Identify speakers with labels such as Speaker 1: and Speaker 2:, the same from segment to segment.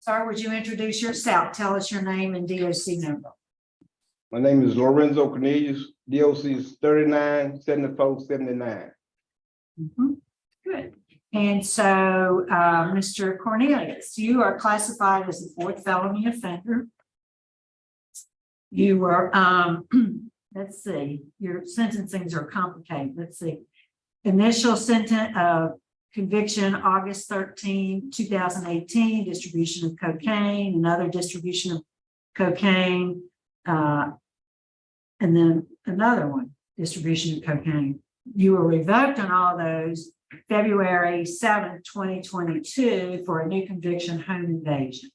Speaker 1: Sir, would you introduce yourself? Tell us your name and DOC number.
Speaker 2: My name is Lorenzo Cornelius. DOC is 397479.
Speaker 1: Good. And so, Mr. Cornelius, you are classified as a fourth felony offender. You were, let's see, your sentencings are complicated. Let's see. Initial sentence of conviction, August 13, 2018, distribution of cocaine, another distribution of cocaine, and then another one, distribution of cocaine. You were revoked on all those February 7th, 2022 for a new conviction, home invasion.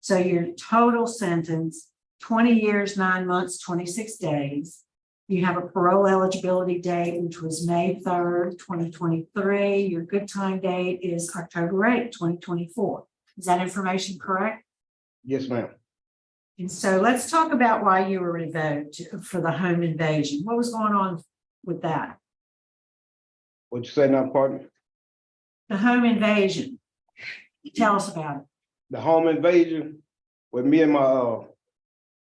Speaker 1: So your total sentence, 20 years, 9 months, 26 days. You have a parole eligibility date, which was May 3rd, 2023. Your good time date is October 8th, 2024. Is that information correct?
Speaker 2: Yes, ma'am.
Speaker 1: And so let's talk about why you were revoked for the home invasion. What was going on with that?
Speaker 2: What you say now, partner?
Speaker 1: The home invasion. Tell us about it.
Speaker 2: The home invasion with me and my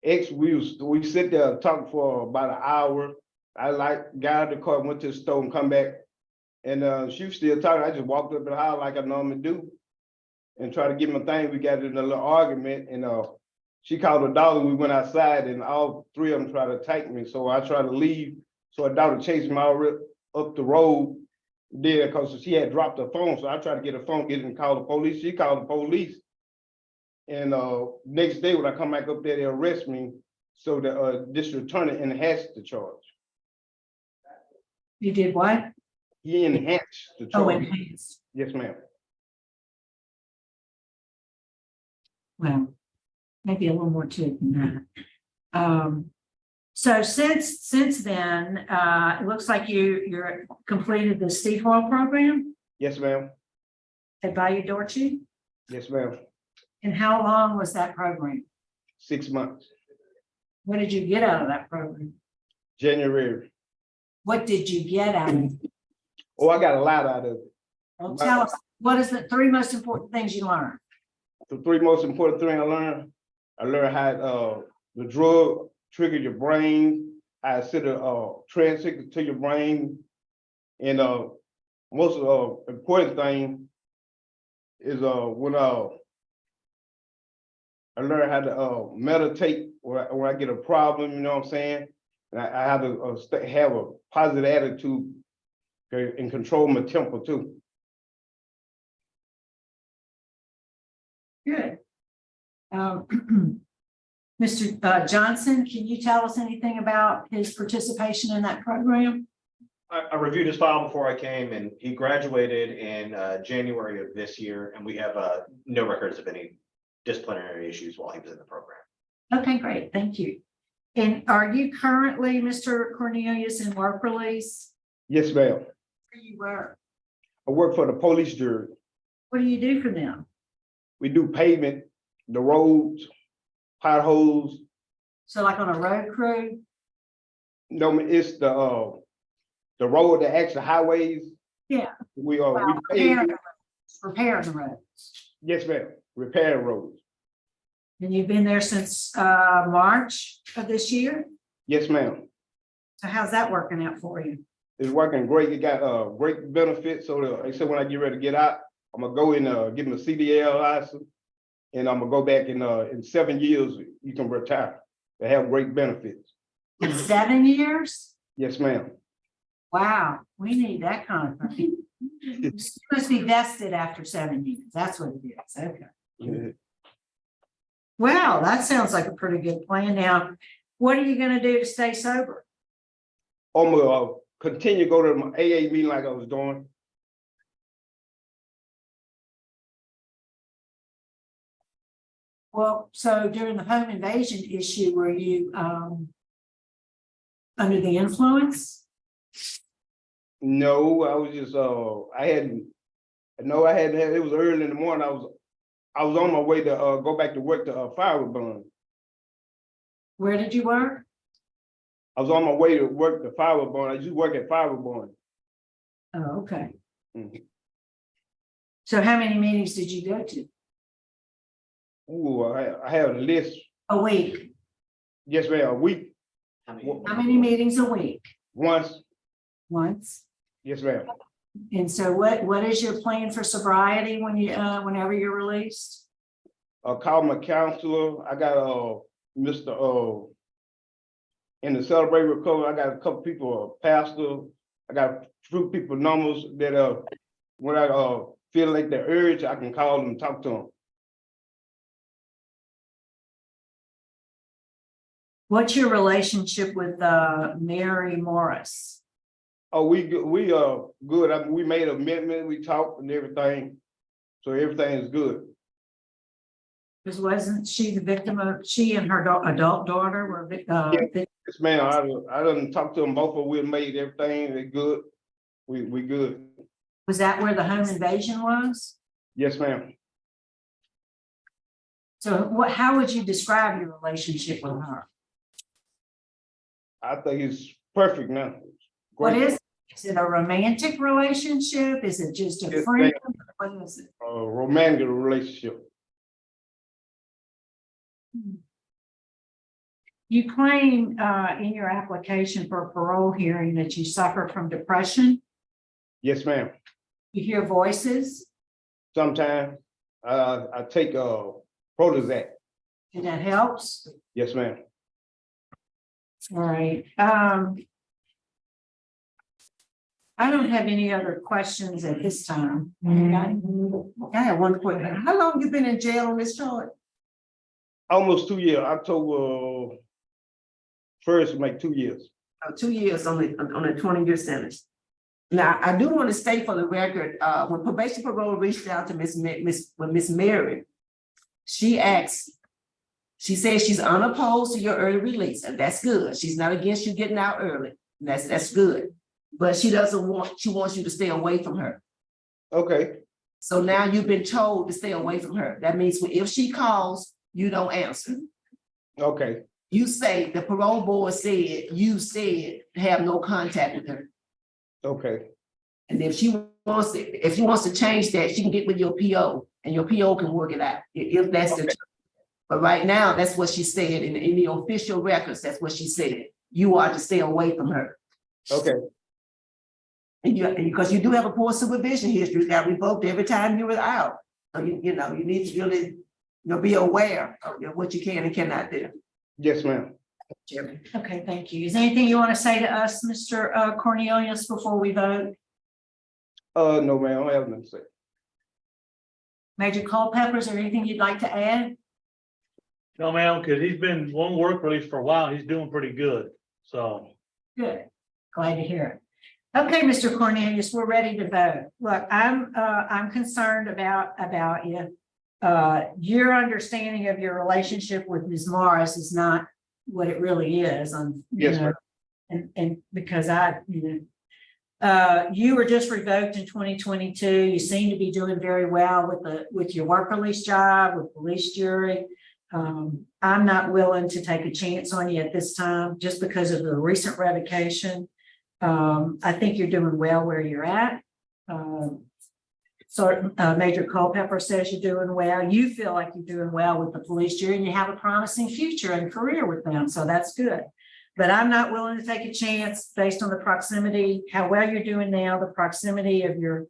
Speaker 2: ex, we sit there and talk for about an hour. I got out of the car, went to the store and come back. And she was still talking. I just walked up in the house like I normally do and try to get my thing. We got in a little argument and she called her daughter. We went outside and all three of them tried to attack me. So I tried to leave. So her daughter chased me all up the road there because she had dropped her phone. So I tried to get her phone, get it and call the police. She called the police. And next day when I come back up there, they arrest me. So the district attorney enhanced the charge.
Speaker 1: You did what?
Speaker 2: He enhanced the charge.
Speaker 1: Oh, enhanced.
Speaker 2: Yes, ma'am.
Speaker 1: Well, maybe a little more to it than that. So since then, it looks like you're completed the Steve Oil program
Speaker 2: Yes, ma'am.
Speaker 1: at Bayou Dorchie.
Speaker 2: Yes, ma'am.
Speaker 1: And how long was that program?
Speaker 2: 6 months.
Speaker 1: What did you get out of that program?
Speaker 2: January.
Speaker 1: What did you get out of it?
Speaker 2: Oh, I got a lot out of it.
Speaker 1: Well, tell us, what is the 3 most important things you learned?
Speaker 2: The 3 most important things I learned how the drug trigger your brain, how it send a transit to your brain, and most important thing is when I learned how to meditate when I get a problem, you know what I'm saying? And I have to have a positive attitude and control my temper too.
Speaker 1: Good. Mr. Johnson, can you tell us anything about his participation in that program?
Speaker 3: I reviewed his file before I came, and he graduated in January of this year, and we have no records of any disciplinary issues while he was in the program.
Speaker 1: Okay, great. Thank you. And are you currently, Mr. Cornelius, in work release?
Speaker 2: Yes, ma'am.
Speaker 1: Where you work?
Speaker 2: I work for the police jury.
Speaker 1: What do you do for them?
Speaker 2: We do pavement, the roads, potholes.
Speaker 1: So like on a road crew?
Speaker 2: No, it's the road that actually highways.
Speaker 1: Yeah.
Speaker 2: We
Speaker 1: Well,
Speaker 2: pave.
Speaker 1: repair the roads.
Speaker 2: Yes, ma'am. Repair roads.
Speaker 1: And you've been there since March of this year?
Speaker 2: Yes, ma'am.
Speaker 1: So how's that working out for you?
Speaker 2: It's working great. It got great benefits. So like I said, when I get ready to get out, I'm gonna go and get my CDL license, and I'm gonna go back in 7 years. You can retire. They have great benefits.
Speaker 1: In 7 years?
Speaker 2: Yes, ma'am.
Speaker 1: Wow, we need that kind of thing. It's supposed to be vested after 7 years. That's what it is. Okay.
Speaker 2: Yeah.
Speaker 1: Well, that sounds like a pretty good plan. Now, what are you going to do to stay sober?
Speaker 2: I'm gonna continue to go to my AA meeting like I was doing.
Speaker 1: Well, so during the home invasion issue, were you under the influence?
Speaker 2: No, I was just it was early in the morning. I was on my way to go back to work to Firewood Bond.
Speaker 1: Where did you work?
Speaker 2: I was on my way to work the Firewood Bond. I used to work at Firewood Bond.
Speaker 1: Oh, okay.
Speaker 2: Mhm.
Speaker 1: So how many meetings did you go to?
Speaker 2: Ooh, I have a list.
Speaker 1: A week.
Speaker 2: Yes, ma'am, a week,
Speaker 3: How many?
Speaker 1: How many meetings a week?
Speaker 2: once.
Speaker 1: Once.
Speaker 2: Yes, ma'am.
Speaker 1: And so what is your plan for sobriety when you, whenever you're released?
Speaker 2: Call my counselor. I got, Mr. In the Celebrate Recovery, I got a couple people, pastor. I got a few people numbers that, when I, feel like the urge, I can call them and talk to them.
Speaker 1: What's your relationship with, Mary Morris?
Speaker 2: Oh, we good. I mean, we made an amendment, we talked and everything. So everything is good.
Speaker 1: Because wasn't she the victim of, she and her adult daughter were,
Speaker 2: Yes, ma'am, I done talked to them both, but we made everything, they good. We good.
Speaker 1: was that where the home invasion was?
Speaker 2: Yes, ma'am.
Speaker 1: So how would you describe your relationship with her?
Speaker 2: I think it's perfect now.
Speaker 1: What
Speaker 2: Great.
Speaker 1: is it a romantic relationship? Is it just a
Speaker 2: Yes,
Speaker 1: friend? What is it?
Speaker 2: Romantic relationship.
Speaker 1: You claim in your application for a parole hearing that you suffer from depression.
Speaker 2: Yes, ma'am.
Speaker 1: You hear voices,
Speaker 2: Sometimes I take Prozac.
Speaker 1: and that helps.
Speaker 2: Yes, ma'am.
Speaker 1: All right. I don't have any other questions at this time.
Speaker 4: I have one question. How long you been in jail on this charge?
Speaker 2: Almost 2 years. October 1st, make 2 years.
Speaker 4: 2 years on a 20-year sentence. Now, I do want to state for the record, when probation parole reached out to Miss Mary, she asked, she says she's unopposed to your early release, and that's good. She's not against you getting out early. And that's good. But she wants you to stay away from her.
Speaker 2: Okay,
Speaker 4: So now you've been told to stay away from her. That means if she calls, you don't answer.
Speaker 2: okay,
Speaker 4: You say the parole board said, you said, have no contact with her.
Speaker 2: okay,
Speaker 4: And if she wants to change that, she can get with your PO and your PO can work it out. If that's the. But right now, that's what she said in the official records. That's what she said. You are to stay away from her.
Speaker 2: okay,
Speaker 4: And because you do have a poor supervision history, it got revoked every time you were out. So you need to really, be aware of what you can and cannot do.
Speaker 2: yes, ma'am.
Speaker 1: Okay, thank you. Is there anything you want to say to us, Mr. Cornelius, before we vote?
Speaker 2: No, ma'am, I don't have nothing to say.
Speaker 1: Major Culpepper, is there anything you'd like to add?
Speaker 5: No, ma'am, because he's been on work release for a while. He's doing pretty good. So
Speaker 1: Good. Glad to hear it. Okay, Mr. Cornelius, we're ready to vote. Look, I'm concerned about you. Your understanding of your relationship with Ms. Morris is not what it really is.
Speaker 2: Yes, ma'am.
Speaker 1: And because you were just revoked in 2022. You seem to be doing very well with your work release job, with police jury. I'm not willing to take a chance on you at this time just because of the recent revocation. I think you're doing well where you're at. Major Culpepper says you're doing well. You feel like you're doing well with the police jury and you have a promising future and career with them. So that's good. But I'm not willing to take a chance based on the proximity, how well you're doing now, the proximity of your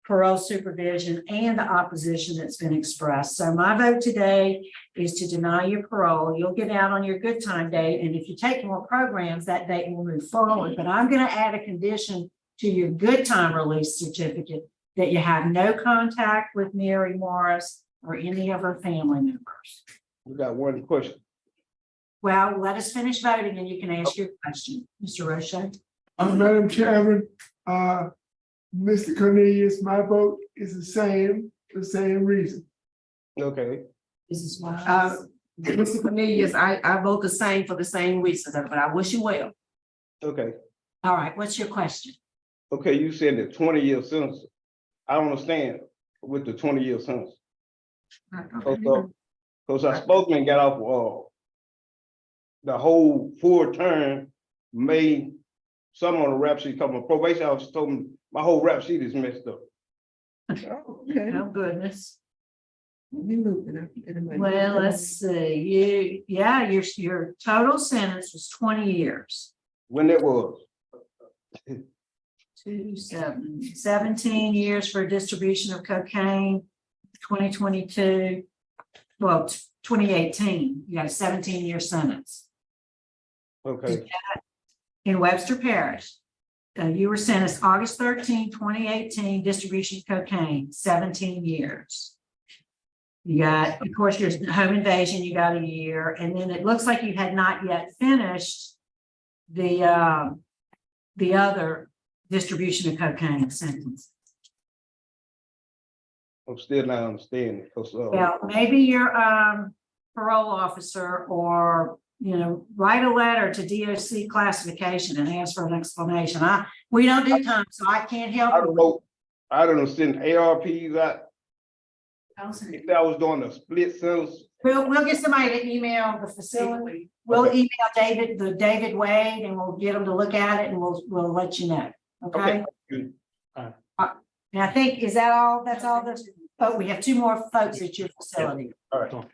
Speaker 1: parole supervision and the opposition that's been expressed. So my vote today is to deny your parole. You'll get out on your good time date. And if you take more programs, that date will move forward. But I'm going to add a condition to your good time release certificate that you have no contact with Mary Morris or any of her family members.
Speaker 2: We got one question.
Speaker 1: Well, let us finish voting and you can ask your question, Mr. Roche.
Speaker 6: Madam Chairman, Mr. Cornelius, my vote is the same reason.
Speaker 2: Okay,
Speaker 1: This is why.
Speaker 4: Mr. Cornelius, I vote the same for the same reasons, but I wish you well.
Speaker 2: okay,
Speaker 1: All right, what's your question?
Speaker 2: okay, you said the 20-year sentence. I don't understand with the 20-year sentence. Because I spoke and got off the whole full term, made some on the rap sheet, because my probation officer told me my whole rap sheet is messed up.
Speaker 6: Okay.
Speaker 1: Oh, goodness. Well, let's see, your total sentence was 20 years.
Speaker 2: When it was,
Speaker 1: 17 years for distribution of cocaine, 2022, well, 2018, you got a 17-year sentence.
Speaker 2: okay,
Speaker 1: In Webster Parish, you were sentenced August 13, 2018, distribution of cocaine, 17 years. You got, of course, your home invasion, you got a year, and then it looks like you had not yet finished the other distribution of cocaine sentence.
Speaker 2: I'm still not understanding, because,
Speaker 1: Well, maybe your parole officer or, write a letter to DOC classification and ask for an explanation. We don't do time, so I can't help
Speaker 2: I
Speaker 1: you.
Speaker 2: don't know, I don't know, send ARPs out, if I was doing a split sentence,
Speaker 1: We'll get somebody to email the facility. We'll
Speaker 2: Okay.
Speaker 1: email David Wade, and we'll get them to look at it, and we'll let you know, okay?
Speaker 2: okay.
Speaker 1: And I think, is that all? That's all this, oh, we have two more folks at your facility.
Speaker 2: All right.